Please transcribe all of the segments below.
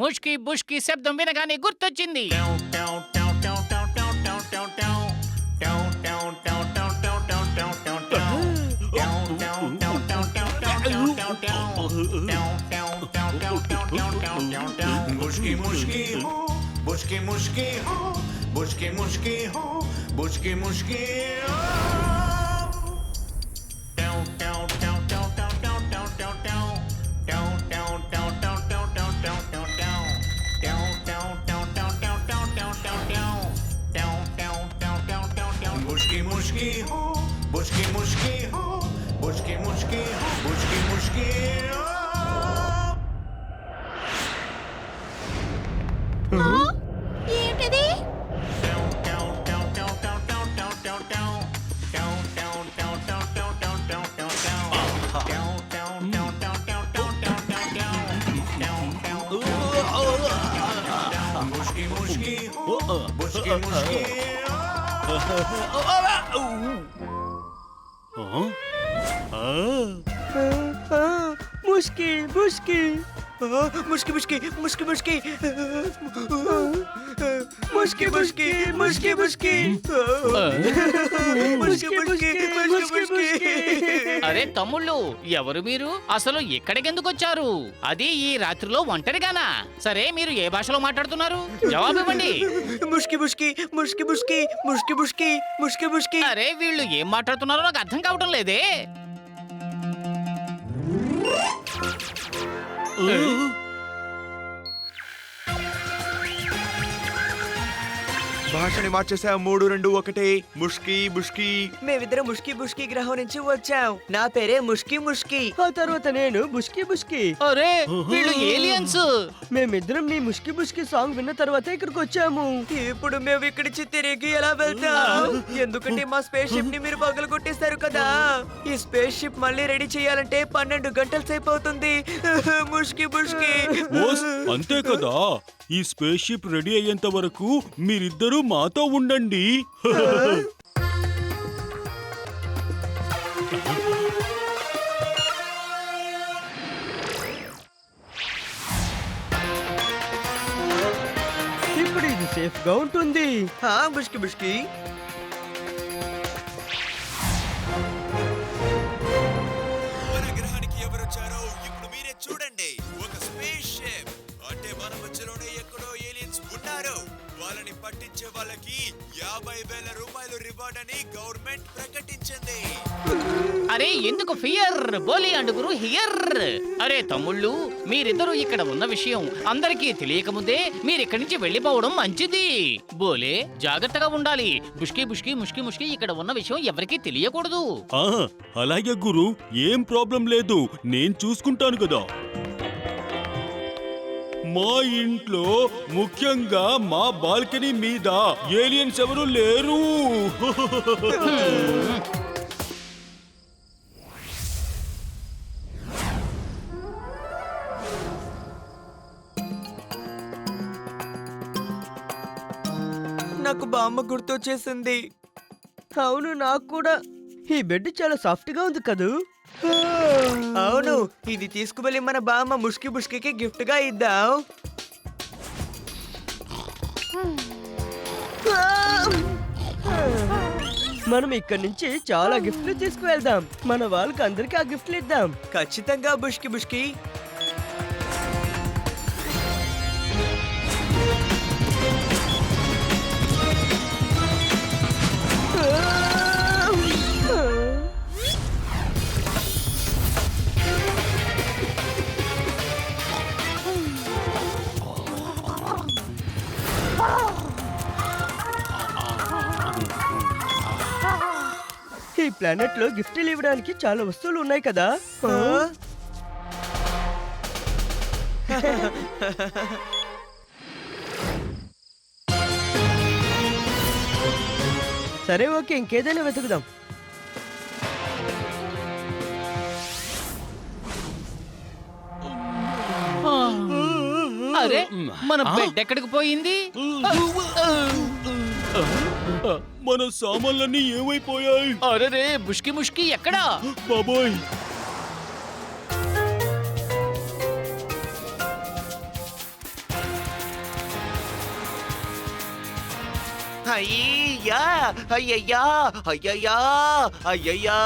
ముష్కి బుష్కి శబ్దం వినగానే గుర్తొచ్చింది. मुश्की मुश्की हो बुश्की मुश्की हो बुश्की मुश्की हो बुश्की मुश्की मुश्की मुश्की हो बुश्की मुश्की हो बुश्की मुश्की हो बुश्की मुश्की ఏంటిది? मुश्की मुश्की हो बुश्की मुश्की ముష్కి ముష్కి ముష్కి ముష్కి ముష్కి ముష్కి ముష్కి ముష్కి ముష్కి ముష్కి ముష్కి ముష్కి ముష్కి. అరే తమ్ముళ్ళు, ఎవరు మీరు? అసలు ఇక్కడికెందుకు వచ్చారు? అది ఈ రాత్రిలో ఒంటరిగానా? సరే, మీరు ఏ భాషలో మాట్లాడుతున్నారు? జవాబివ్వండి. ముష్కి ముష్కి ముష్కి ముష్కి ముష్కి ముష్కి ముష్కి ముష్కి. అరే, వీళ్ళు ఏం మాట్లాడుతున్నారో నాకు అర్థం కావటం లేదే. భాషని మార్చేసా 3, 2, 1 ముష్కి బుష్కి. మేమిద్దరం ముష్కి ముష్కి గ్రహం నుంచి వచ్చాం. నా పేరే ముష్కి ముష్కి. ఆ తర్వాత నేను బుష్కి బుష్కి. అరే, వీళ్ళు ఏలియన్స్. మేమిద్దరం నీ ముష్కి బుష్కి సాంగ్ విన్న తర్వాత ఇక్కడికి వచ్చాము. ఇప్పుడు మేము ఇక్కడి నుంచి తిరిగి ఎలా వెళ్తాం? ఎందుకంటే మా స్పేస్ షిప్ ని మీరు పగలు కొట్టేశారు కదా. ఈ స్పేస్ షిప్ మళ్ళీ రెడీ చేయాలంటే 12 గంటల సేపు అవుతుంది. ముష్కి ముష్కి. అంతే కదా, ఈ స్పేస్ షిప్ రెడీ అయ్యేంత వరకు మీరిద్దరూ మాతో ఉండండి. ఇప్పుడు ఇది సేఫ్ గా ఉంటుంది. ముష్కి ముష్కి. మన గ్రహానికి ఎవరొచ్చారో ఇప్పుడు మీరే చూడండి. ఒక స్పేస్ షిప్. అంటే మన మధ్యలోనే ఎక్కడో ఏలియన్స్ ఉన్నారు. వాళ్ళని పట్టించే వాళ్ళకి 50,000 రూపాయలు రివార్డ్ అని గవర్నమెంట్ ప్రకటించింది. అరే, ఎందుకు ఫియర్? బోలి అండ్ గురు హియర్. అరే తమ్ముళ్ళు, మీరిద్దరూ ఇక్కడ ఉన్న విషయం అందరికీ తెలియకముందే మీరిక్కడి నుంచి వెళ్ళిపోవడం మంచిది. బోలే, జాగ్రత్తగా ఉండాలి. బుష్కి బుష్కి ముష్కి ముష్కి ఇక్కడ ఉన్న విషయం ఎవరికీ తెలియకూడదు. అలాగే గురు, ఏం ప్రాబ్లం లేదు, నేను చూసుకుంటాను కదా. మా ఇంట్లో, ముఖ్యంగా మా బాల్కనీ మీద ఏలియన్స్ ఎవరు లేరు. నాకు బామ్మ గుర్తొచ్చేసింది. అవును, నాకు కూడా. ఈ బెడ్ చాలా సాఫ్ట్ గా ఉంది కదూ. అవును, ఇది తీసుకువెళ్ళి మన బామ్మ ముష్కి ముష్కి గిఫ్ట్ గా ఇద్దాం. మనం ఇక్కడి నుంచి చాలా గిఫ్ట్లు తీసుకువెళ్దాం. మన వాళ్ళకి అందరికి ఆ గిఫ్ట్లు ఇద్దాం. ఖచ్చితంగా బుష్కి బుష్కి. ఈ ప్లానెట్ లో గిఫ్ట్లు ఇవ్వడానికి చాలా వస్తువులు ఉన్నాయి కదా. సరే, ఓకే, ఇంకేదైనా వెతుకుదాం. అరే, మన బెడ్ ఎక్కడికి పోయింది? మన సామాన్లన్నీ ఏమైపోయాయి? అరే, బుష్కి ముష్కి ఎక్కడా? బాబోయ్, అయ్యా అయ్యయ్యా అయ్యయ్యా అయ్యయ్యా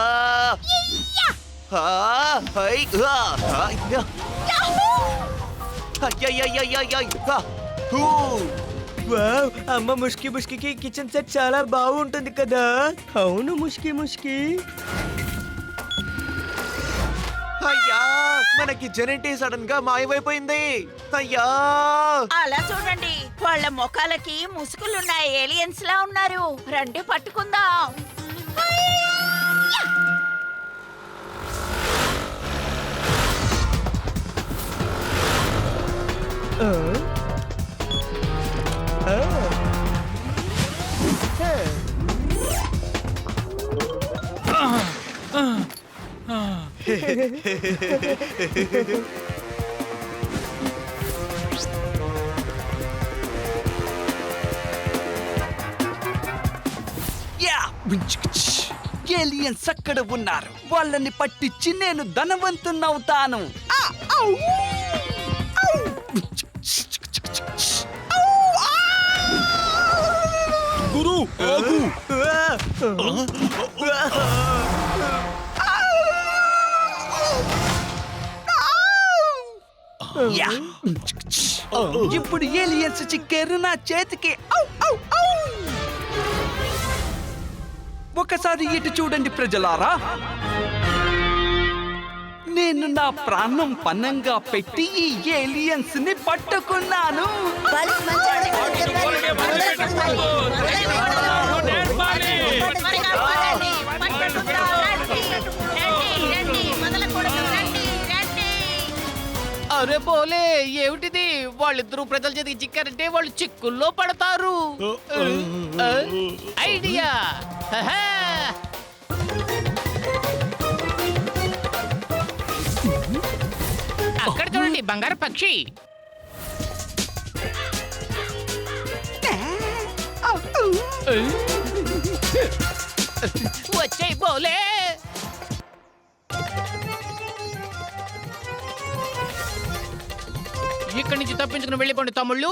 వావ్, అమ్మ ముష్కి ముష్కి కిచెన్ సెట్ చాలా బాగుంటుంది కదా. అవును ముష్కి ముష్కి. అయ్యా మన కిచెన్ ఏంటి సడన్ గా మాయమైపోయింది. అయ్యా అలా చూడండి, వాళ్ళ ముఖాలకి ముసుగులున్నాయి, ఏలియన్స్ లా ఉన్నారు. రండి పట్టుకుందాం. ఆ? ఆ. హే. ఏలియన్స్ అక్కడ ఉన్నారు. వాళ్ళని పట్టించి నేను ధనవంతున్నవుతాను. గురు ఆగు. యా. ఇప్పుడు ఏలియన్స్ చిక్కారు నా చేతికి. ఒకసారి ఇటు చూడండి ప్రజలారా. నేను నా ప్రాణం పన్నంగా పెట్టి ఈ ఏలియన్స్ ని పట్టుకున్నాను. అరే బోలే, ఏమిటిది? వాళ్ళిద్దరూ ప్రజల చేతికి చిక్కారంటే వాళ్ళు చిక్కుల్లో పడతారు. ఐడియా! హహా! అక్కడ చూడండి, బంగారు పక్షి. వచ్చేయ్ బోలే. ఇక్కడి నుంచి తప్పించుకుని వెళ్ళిపోండి తమ్ముళ్ళు.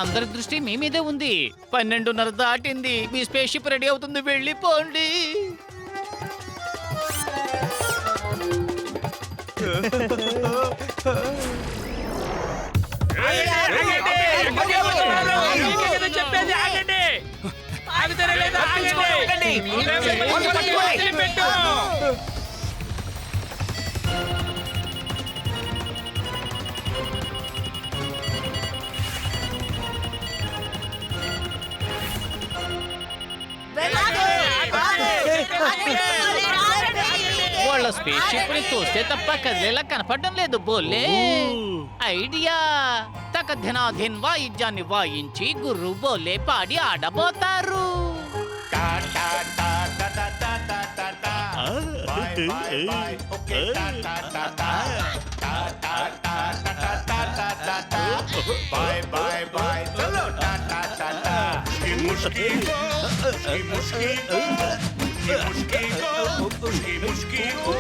అందరి దృష్టి మీ మీదే ఉంది. 12:30 దాటింది. మీ స్పేస్ షిప్ రెడీ అవుతుంది, వెళ్ళిపోండి. చెప్పేది ఆగండి. వాళ్ళ స్పేస్ షిప్ ని చూస్తే తప్ప కదిలేలా కనపడడం లేదు బోలే. ఐడియా! తక ధినాధిన్ వాయిద్యాన్ని వాయించి గుర్రు బోలే పాడి ఆడబోతారు. बाय बाय बाय चलो टाटा टाटा ये मुश्की को ये मुश्की को ये मुश्की को मुश्की मुश्की को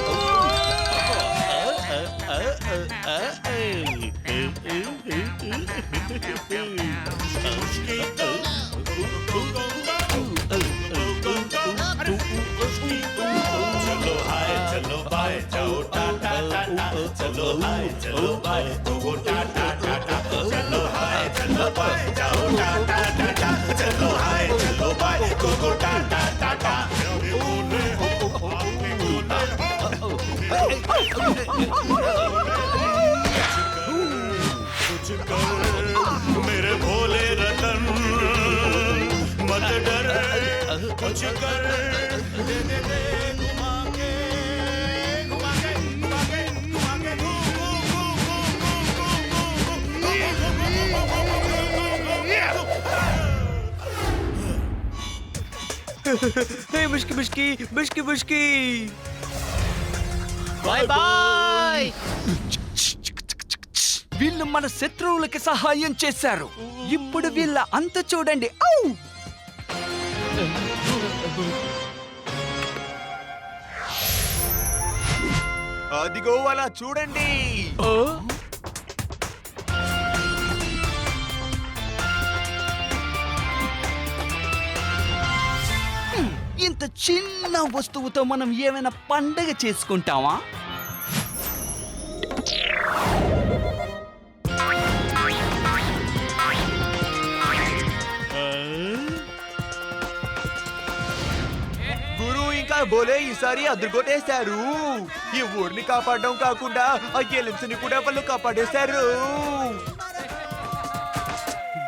चलो हाय चलो बाय जाओ टाटा टाटा चलो हाय चलो बाय तो टाटा टाटा चलो हाय चलो बाय जाओ टाटा टाटा चलो हाय चलो बाय तो टाटा टाटा मेरे भोले रतन मत डर कुछ कर दे दे दे घुमा के घुमा के घुमा के घुमा के ముష్కి ముష్కి ముష్కి ముష్కి. Bye bye. వీళ్ళు మన శత్రువులకి సహాయం చేశారు. ఇప్పుడు వీళ్ళ అంత చూడండి. అదిగో అలా చూడండి. చిన్న వస్తువుతో మనం ఏమైనా పండగ చేసుకుంటామా? గురు ఇంకా బోలే ఈసారి అదురుగొట్టేశారు. ఈ ఊరిని కాపాడడం కాకుండా ఆ ఏలియన్స్ ని కూడా వాళ్ళు కాపాడేశారు.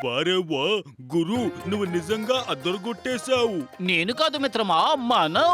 వారేవా గురు, నువ్వు నిజంగా అద్దరుగొట్టేశావు. నేను కాదు మిత్రమా, మనం